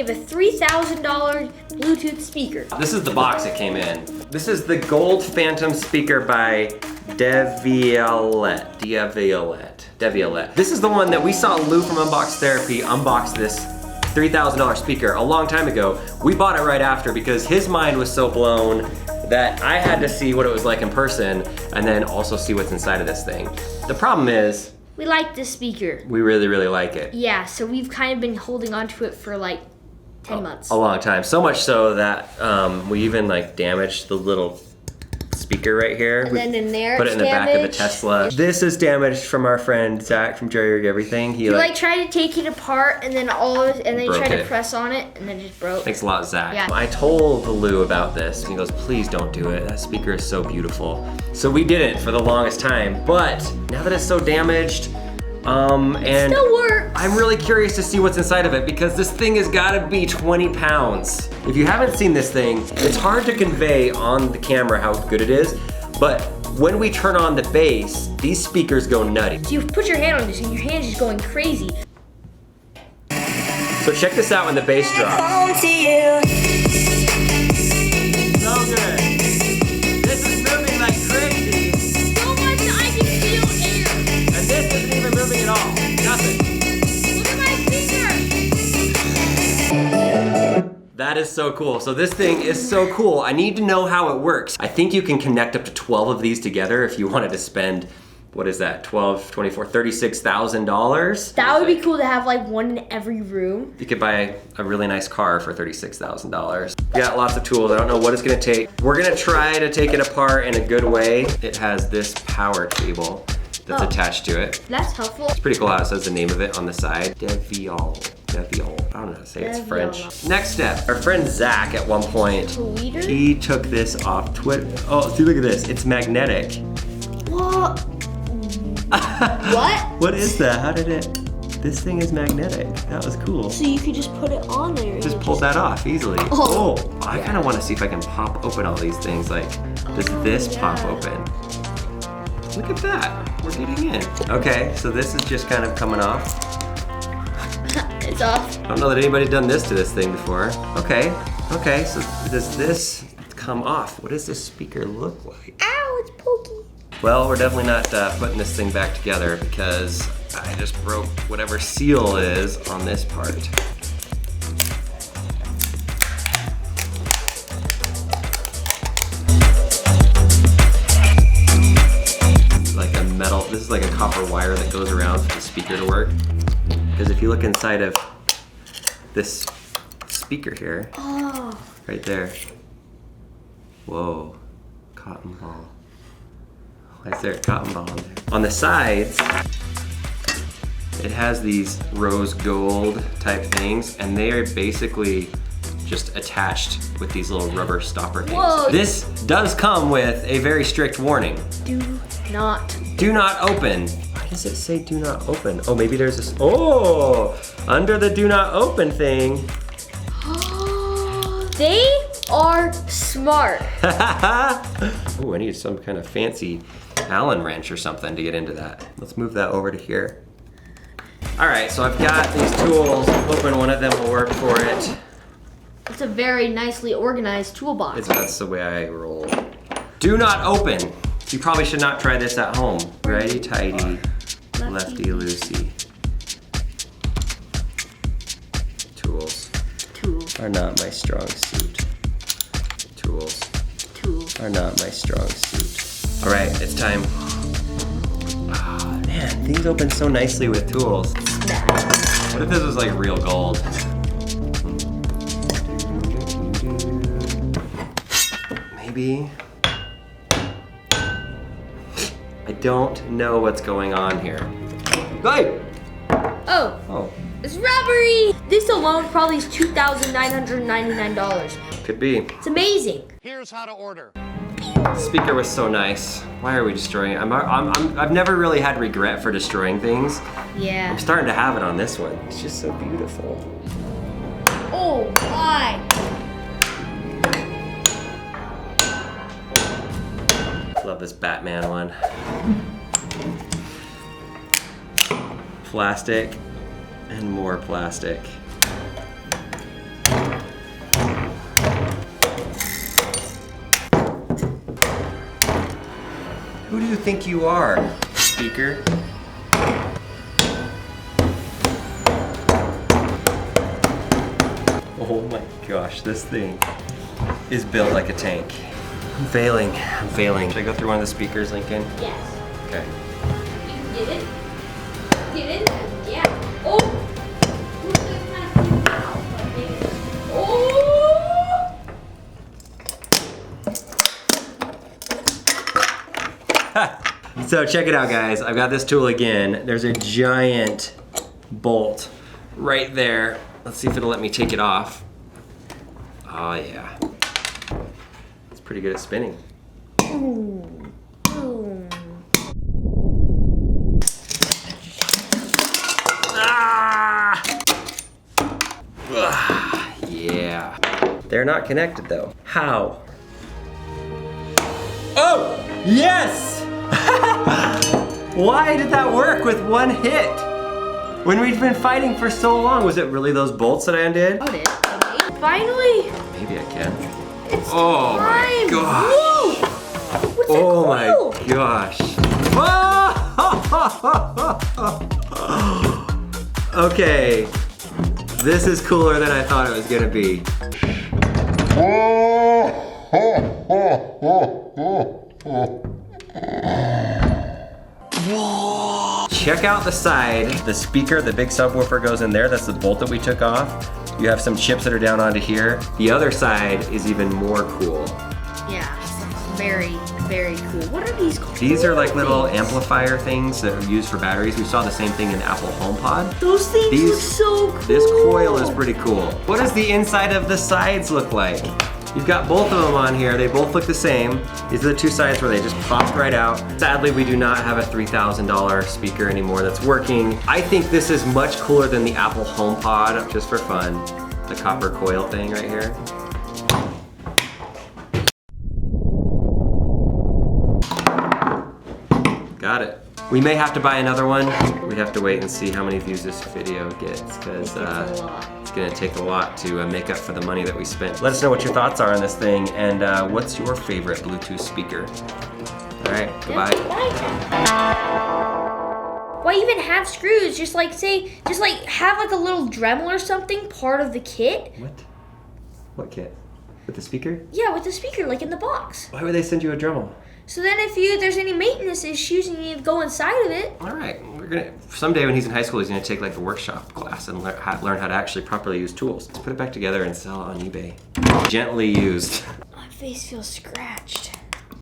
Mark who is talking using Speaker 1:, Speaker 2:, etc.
Speaker 1: have a $3,000 Bluetooth speaker.
Speaker 2: This is the box it came in. This is the Gold Phantom speaker by Deviolette. This is the one that we saw Lou from Unbox Therapy unbox this $3,000 speaker a long time ago. We bought it right after because his mind was so blown that I had to see what it was like in person and then also see what's inside of this thing. The problem is,
Speaker 1: We like this speaker.
Speaker 2: we really, really like it.
Speaker 1: Yeah, so we've kind of been holding on to it for like 10 months.
Speaker 2: A long time. So much so that we even like damaged the little speaker right here.
Speaker 1: And then in there
Speaker 2: put it
Speaker 1: it's
Speaker 2: in the back of the
Speaker 1: damaged.
Speaker 2: Tesla. This is damaged from our friend Zach from Jerry Rig Everything. He
Speaker 1: You like tried to take it apart and then you
Speaker 2: Broke
Speaker 1: tried to
Speaker 2: it.
Speaker 1: press on it and then it just broke.
Speaker 2: Thanks a lot, Zach.
Speaker 1: Yeah.
Speaker 2: I told Lou about this and he goes, please don't do it. That speaker is so beautiful. So we didn't for the longest time, but now that it's so damaged, and
Speaker 1: Still works.
Speaker 2: I'm really curious to see what's inside of it because this thing has gotta be 20 pounds. If you haven't seen this thing, it's hard to convey on the camera how good it is, but when we turn on the bass, these speakers go nutty.
Speaker 1: So you put your hand on this and your hand's just going crazy.
Speaker 2: So check this out when the bass drops.
Speaker 3: Home to you.
Speaker 2: So good. This is moving like crazy.
Speaker 1: So much that I can feel air.
Speaker 2: And this isn't even moving at all. Nothing.
Speaker 1: Look at my finger.
Speaker 2: That is so cool. So this thing is so cool. I need to know how it works. I think you can connect up to 12 of these together if you wanted to spend, what is that, 12, 24, $36,000?
Speaker 1: That would be cool to have like one in every room.
Speaker 2: You could buy a really nice car for $36,000. We got lots of tools. I don't know what it's gonna take. We're gonna try to take it apart in a good way. It has this power cable that's attached to it.
Speaker 1: That's helpful.
Speaker 2: It's pretty cool how it says the name of it on the side. Deviol. I don't know how to say it. It's
Speaker 1: Deviol.
Speaker 2: French. Next step. Our friend Zach at one point,
Speaker 1: Tweeter?
Speaker 2: he took this off Twitter. Oh, see, look at this. It's magnetic.
Speaker 1: What? What?
Speaker 2: What is that? How did it? This thing is magnetic. That was cool.
Speaker 1: So you could just put it on there.
Speaker 2: Just pull that off easily.
Speaker 1: Oh.
Speaker 2: I kind of want to see if I can pop open all these things. Like, does this pop open? Look at that. We're getting in. Okay, so this is just kind of coming off.
Speaker 1: It's off.
Speaker 2: I don't know that anybody's done this to this thing before. Okay, so does this come off? What does this speaker look like?
Speaker 1: Ow, it's pokey.
Speaker 2: Well, we're definitely not putting this thing back together because I just broke whatever seal is on this part. Like a metal, this is like a copper wire that goes around for the speaker to work. Because if you look inside of this speaker here, right there, whoa, cotton ball. Why is there a cotton ball on there? On the sides, it has these rose gold type things, and they are basically just attached with these little rubber stopper things.
Speaker 1: Whoa.
Speaker 2: This does come with a very strict warning.
Speaker 1: Do not.
Speaker 2: Do not open. Why does it say do not open? Oh, maybe there's this, oh, under the do not open thing.
Speaker 1: They are smart.
Speaker 2: Oh, I need some kind of fancy Allen wrench or something to get into that. Let's move that over to here. All right, so I've got these tools. I'm hoping one of them will work for it.
Speaker 1: It's a very nicely organized toolbox.
Speaker 2: That's the way I roll. Do not open. You probably should not try this at home. Righty tighty, lefty loosey. Tools are not my strong suit. Tools are not my strong suit. All right, it's time. Ah, man, things open so nicely with tools. What if this was like real gold? Maybe. I don't know what's going on here. Hey!
Speaker 1: Oh,
Speaker 2: Oh,
Speaker 1: it's robbery! This alone probably is $2,999.
Speaker 2: could be.
Speaker 1: It's amazing.
Speaker 4: Here's how to order.
Speaker 2: The speaker was so nice. Why are we destroying it? I've never really had regret for destroying things.
Speaker 1: Yeah.
Speaker 2: I'm starting to have it on this one. It's just so beautiful.
Speaker 1: Oh my.
Speaker 2: Love this Batman one. Plastic and more plastic. Who do you think you are, speaker? Oh my gosh, this thing is built like a tank. I'm failing. Should I go through one of the speakers, Lincoln?
Speaker 1: Yes.
Speaker 2: Okay.
Speaker 1: You can get it. Get in there. Yeah. Oh! We're just kind of freaked out. Like, maybe. Oh!
Speaker 2: So check it out, guys. I've got this tool again. There's a giant bolt right there. Let's see if it'll let me take it off. Oh yeah. It's pretty good at spinning. Ah! Ah, yeah. They're not connected though. How? Oh! Yes! Why did that work with one hit? When we've been fighting for so long, was it really those bolts that I undid?
Speaker 1: Got it. Finally!
Speaker 2: Maybe I can.
Speaker 1: It's
Speaker 2: Oh my
Speaker 1: time.
Speaker 2: gosh.
Speaker 1: Whoa! What's that
Speaker 2: Oh
Speaker 1: coil?
Speaker 2: my gosh. Oh! Okay. This is cooler than I thought it was gonna be. Check out the side. The speaker, the big subwoofer goes in there. That's the bolt that we took off. You have some chips that are down onto here. The other side is even more cool.
Speaker 1: Yeah, very, very cool. What are these called?
Speaker 2: These are like little amplifier things that are used for batteries. We saw the same thing in Apple HomePod.
Speaker 1: Those things look so cool.
Speaker 2: This coil is pretty cool. What does the inside of the sides look like? You've got both of them on here. They both look the same. These are the two sides where they just pop right out. Sadly, we do not have a $3,000 speaker anymore that's working. I think this is much cooler than the Apple HomePod, just for fun. The copper coil thing right here. Got it. We may have to buy another one. We have to wait and see how many views this video gets, because it's gonna take a lot to make up for the money that we spent. Let us know what your thoughts are on this thing, and what's your favorite Bluetooth speaker. All right, goodbye.
Speaker 1: Why even have screws? Just like have like a little Dremel or something part of the kit.
Speaker 2: What? What kit? With the speaker?
Speaker 1: Yeah, with the speaker, like in the box.
Speaker 2: Why would they send you a Dremel?
Speaker 1: So then if there's any maintenance issues and you need to go inside of it.
Speaker 2: All right, someday when he's in high school, he's gonna take like the workshop class and learn how to actually properly use tools. Let's put it back together and sell it on eBay. Gently used.
Speaker 1: My face feels scratched.